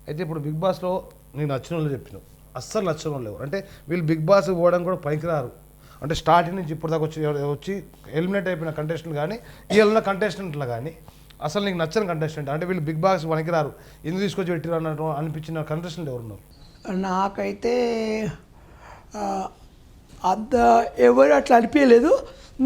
అయితే ఇప్పుడు బిగ్ బాస్లో నీకు నచ్చిన వాళ్ళు చెప్పినావు, అస్సలు నచ్చిన వాళ్ళు లేవు. అంటే వీళ్ళు బిగ్ బాస్ పోవడం కూడా పనికిరారు. అంటే స్టార్టింగ్ నుంచి ఇప్పటిదాకా వచ్చి ఎలిమినేట్ అయిపోయిన కంటెస్టెంట్ కానీ వీళ్ళు ఉన్న కంటెస్టెంట్లు కానీ అసలు నీకు నచ్చని కంటెస్టెంట్, అంటే వీళ్ళు బిగ్ బాస్ పనికిరారు ఎందుకు తీసుకొచ్చి పెట్టిరు అన్నట్టు అనిపించిన కంటెస్టెంట్ ఎవరున్నారు? నాకైతే అంత ఎవరు అట్లా అనిపించలేదు.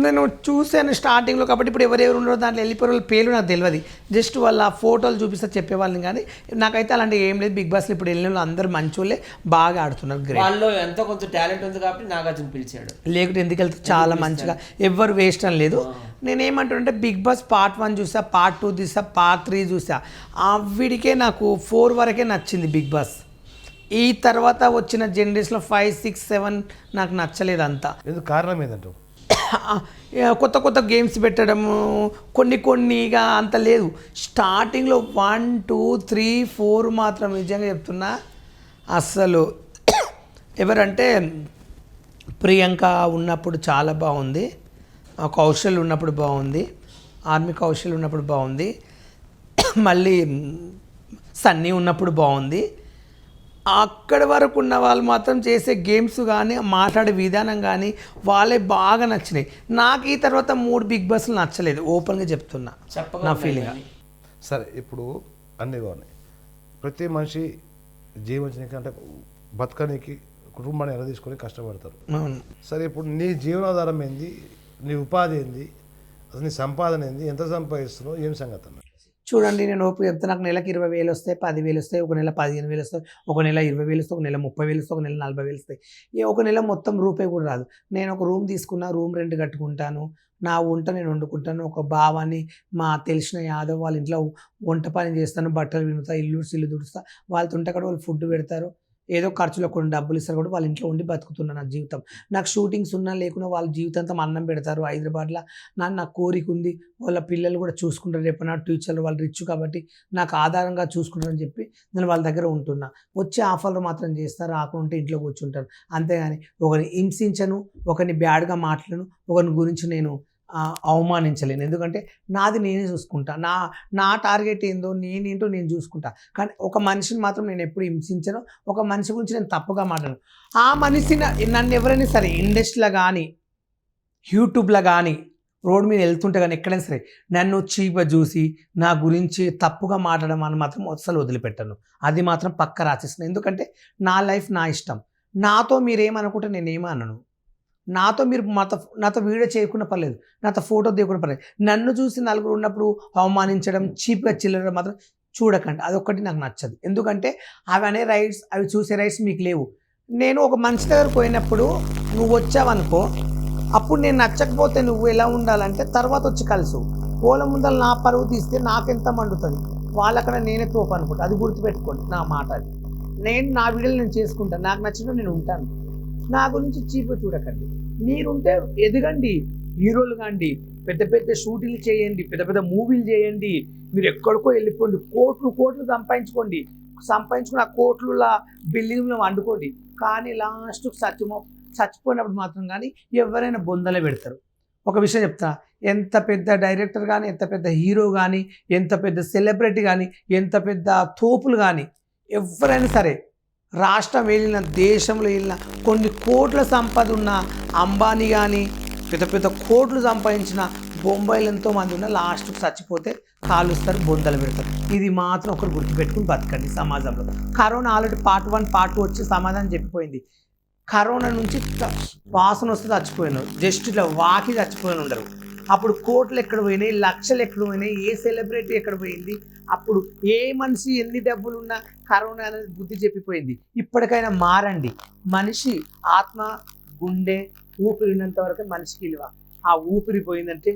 నేను చూశాను స్టార్టింగ్లో, కాబట్టి ఇప్పుడు ఎవరెవరు ఉన్నారో దాంట్లో వెళ్ళిపోయే వాళ్ళ పేర్లు నాకు తెలియదు. జస్ట్ వాళ్ళ ఫోటోలు చూపిస్తే చెప్పేవాళ్ళని, కానీ నాకైతే అలాంటివి ఏం లేదు. బిగ్ బాస్లో ఇప్పుడు వెళ్ళిన వాళ్ళు అందరూ మంచోళ్ళే, బాగా ఆడుతున్నారు. గ్రేట్. వాళ్ళు ఎంతో కొంత టాలెంట్ ఉంది కాబట్టి నాగార్జున పిలిచాడు, లేకుంటే ఎందుకు వెళ్తే చాలా మంచిగా ఎవ్వరు వేస్ట్ అని లేదు. నేనేమంటానంటే బిగ్ బాస్ పార్ట్ 1 చూసా, పార్ట్ 2 చూసా, పార్ట్ 3 చూసా. వీడికే నాకు 4 వరకే నచ్చింది బిగ్ బాస్. ఈ తర్వాత వచ్చిన జనరేషన్లో 5, 6, 7 నాకు నచ్చలేదు అంతా. ఎందుకు కారణం ఏంటంటావు? కొత్త కొత్త గేమ్స్ పెట్టడము, కొన్నిగా అంత లేదు. స్టార్టింగ్లో 1, 2, 3, 4 మాత్రం నిజంగా చెప్తున్నా. అస్సలు ఎవరంటే ప్రియాంక ఉన్నప్పుడు చాలా బాగుంది, కౌశల్ ఉన్నప్పుడు బాగుంది, ఆర్మీ కౌశల్ ఉన్నప్పుడు బాగుంది, మళ్ళీ సన్నీ ఉన్నప్పుడు బాగుంది. అక్కడి వరకు ఉన్న వాళ్ళు మాత్రం చేసే గేమ్స్ కానీ మాట్లాడే విధానం కానీ వాళ్ళే బాగా నచ్చినాయి. నాకు ఈ తర్వాత 3 బిగ్ బాస్లు నచ్చలేదు, ఓపెన్గా చెప్తున్నా నా ఫీలింగ్. సరే, ఇప్పుడు అన్నీ బాగున్నాయి. ప్రతి మనిషి జీవించడానికి అంటే బతకడానికి కుటుంబాన్ని ఎలా తీసుకొని కష్టపడతారు. సరే, ఇప్పుడు నీ జీవనాధారం ఏంది, నీ ఉపాధి ఏంది, అసలు నీ సంపాదన ఏంది, ఎంత సంపాదిస్తున్నావు, ఏం సంగతి అన్న? చూడండి, నేను ఓపిక చెప్తే నాకు నెలకు 20,000 వస్తాయి, 10,000 వస్తాయి, ఒక నెల 15,000 వస్తాయి, ఒక నెల 20,000 వస్తాయి, ఒక నెల 30,000 వస్తాయి, ఒక నెల 40,000 వస్తాయి. ఒక నెల మొత్తం రూపాయి కూడా రాదు. నేను ఒక రూమ్ తీసుకున్నా, రూమ్ రెంట్ కట్టుకుంటాను, నా వంట నేను వండుకుంటాను. ఒక బావని మా తెలిసిన యాదవ్ వాళ్ళ ఇంట్లో వంట పని చేస్తాను, బట్టలు వినుతా, ఇల్లు తుడుస్తా. వాళ్ళతో ఉంటే అక్కడ వాళ్ళు ఫుడ్ పెడతారు, ఏదో ఖర్చులో కొన్ని డబ్బులు ఇస్తారు కూడా, వాళ్ళ ఇంట్లో ఉండి బతుకుతున్నా నా జీవితం. నాకు షూటింగ్స్ ఉన్నా లేకున్నా వాళ్ళ జీవితాంతం అన్నం పెడతారు హైదరాబాద్లో. నాకు కోరిక ఉంది, వాళ్ళ పిల్లలు కూడా చూసుకుంటారు, రేపు నా ఫ్యూచర్లో వాళ్ళు రిచ్ కాబట్టి నాకు ఆధారంగా చూసుకుంటారని చెప్పి నేను వాళ్ళ దగ్గర ఉంటున్నా. వచ్చే ఆఫర్లు మాత్రం చేస్తారు, రాకుంటే ఇంట్లో కూర్చుంటారు. అంతేగాని ఒకరిని హింసించను, ఒకరిని బ్యాడ్గా మాట్లాడను, ఒకరిని గురించి నేను అవమానించలేను. ఎందుకంటే నాది నేనే చూసుకుంటా, నా టార్గెట్ ఏందో నేనేంటో నేను చూసుకుంటా. కానీ ఒక మనిషిని మాత్రం నేను ఎప్పుడు హింసించను, ఒక మనిషి గురించి నేను తప్పుగా మాట్లాడను. ఆ మనిషి నన్ను ఎవరైనా సరే ఇండస్ట్రీలో కానీ యూట్యూబ్లో కానీ రోడ్ మీద వెళ్తుంటే కానీ ఎక్కడైనా సరే నన్ను చీప్గా చూసి నా గురించి తప్పుగా మాట్లాడడం అని మాత్రం అస్సలు వదిలిపెట్టను. అది మాత్రం పక్క రాసేస్తాను. ఎందుకంటే నా లైఫ్ నా ఇష్టం. నాతో మీరేమనుకుంటే నేనేమనను. నాతో మీరు నాతో వీడియో చేయకుండా పర్లేదు, నాతో ఫోటో తీయకుండా పర్లేదు. నన్ను చూసి నలుగురు ఉన్నప్పుడు అవమానించడం, చీప్గా చిల్లడం మాత్రం చూడకండి. అదొక్కటి నాకు నచ్చదు. ఎందుకంటే అవి చూసే రైట్స్ మీకు లేవు. నేను ఒక మనిషి దగ్గర పోయినప్పుడు నువ్వు వచ్చావనుకో, అప్పుడు నేను నచ్చకపోతే నువ్వు ఎలా ఉండాలంటే తర్వాత వచ్చి కలుసు. పోల ముందర నా పరువు తీస్తే నాకెంత మండుతుంది, వాళ్ళక్కడ నేనే తోపు అనుకుంటా. అది గుర్తుపెట్టుకోండి నా మాట. అది నా వీడియోలు నేను చేసుకుంటాను, నాకు నచ్చినట్టు నేను ఉంటాను. నా గురించి చీప్గా చూడకండి. మీరుంటే ఎదగండి, హీరోలు కాండి, పెద్ద పెద్ద షూటింగ్లు చేయండి, పెద్ద పెద్ద మూవీలు చేయండి, మీరు ఎక్కడికో వెళ్ళిపోండి, కోట్లు సంపాదించుకుని ఆ కోట్ల బిల్డింగ్లో వండుకోండి. కానీ లాస్ట్ చచ్చిపోయినప్పుడు మాత్రం కానీ ఎవరైనా బొందలే పెడతారు. ఒక విషయం చెప్తా, ఎంత పెద్ద డైరెక్టర్ కానీ, ఎంత పెద్ద హీరో కానీ, ఎంత పెద్ద సెలబ్రిటీ కానీ, ఎంత పెద్ద తోపులు కానీ, ఎవరైనా సరే రాష్ట్రం వెళ్ళిన, దేశంలో వెళ్ళిన, కొన్ని కోట్ల సంపద ఉన్న అంబానీ కానీ, పెద్ద పెద్ద కోట్లు సంపాదించిన బొంబాయిలు ఎంతోమంది ఉన్న లాస్ట్కి చచ్చిపోతే కాలుస్తారు, బొందలు పెడతారు. ఇది మాత్రం ఒకరు గుర్తుపెట్టుకుని బతకండి సమాజంలో. కరోనా ఆల్రెడీ పార్ట్ 1, పార్ట్ 2 వచ్చి సమాధానం చెప్పిపోయింది. కరోనా నుంచి వాసన వస్తే చచ్చిపోయినారు, జస్ట్ ఇట్లా వాకి చచ్చిపోయిన ఉండరు. అప్పుడు కోట్లు ఎక్కడ పోయినాయి, లక్షలు ఎక్కడ పోయినాయి, ఏ సెలబ్రిటీ ఎక్కడ పోయింది, అప్పుడు ఏ మనిషి ఎన్ని డబ్బులు ఉన్నా కరోనా అనేది బుద్ధి చెప్పిపోయింది. ఇప్పటికైనా మారండి. మనిషి ఆత్మ, గుండె, ఊపిరినంత వరకు మనిషికి విలువ. ఆ ఊపిరి పోయిందంటే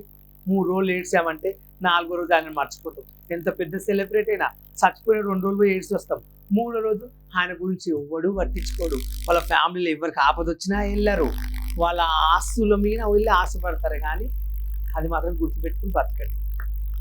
3 రోజులు ఏడ్చామంటే 4వ రోజు ఆయన మర్చిపోతాం. ఎంత పెద్ద సెలబ్రిటీ అయినా చచ్చిపోయిన 2 రోజులు పోయి ఏడ్చి వస్తాం. 3వ రోజు ఆయన గురించి ఎవ్వడు పట్టించుకోడు. వాళ్ళ ఫ్యామిలీలో ఎవరికి ఆపద వచ్చినా వెళ్ళరు, వాళ్ళ ఆస్తుల మీద వెళ్ళి ఆశపడతారు. కానీ అది మాత్రం గుర్తుపెట్టుకుని బతకండి.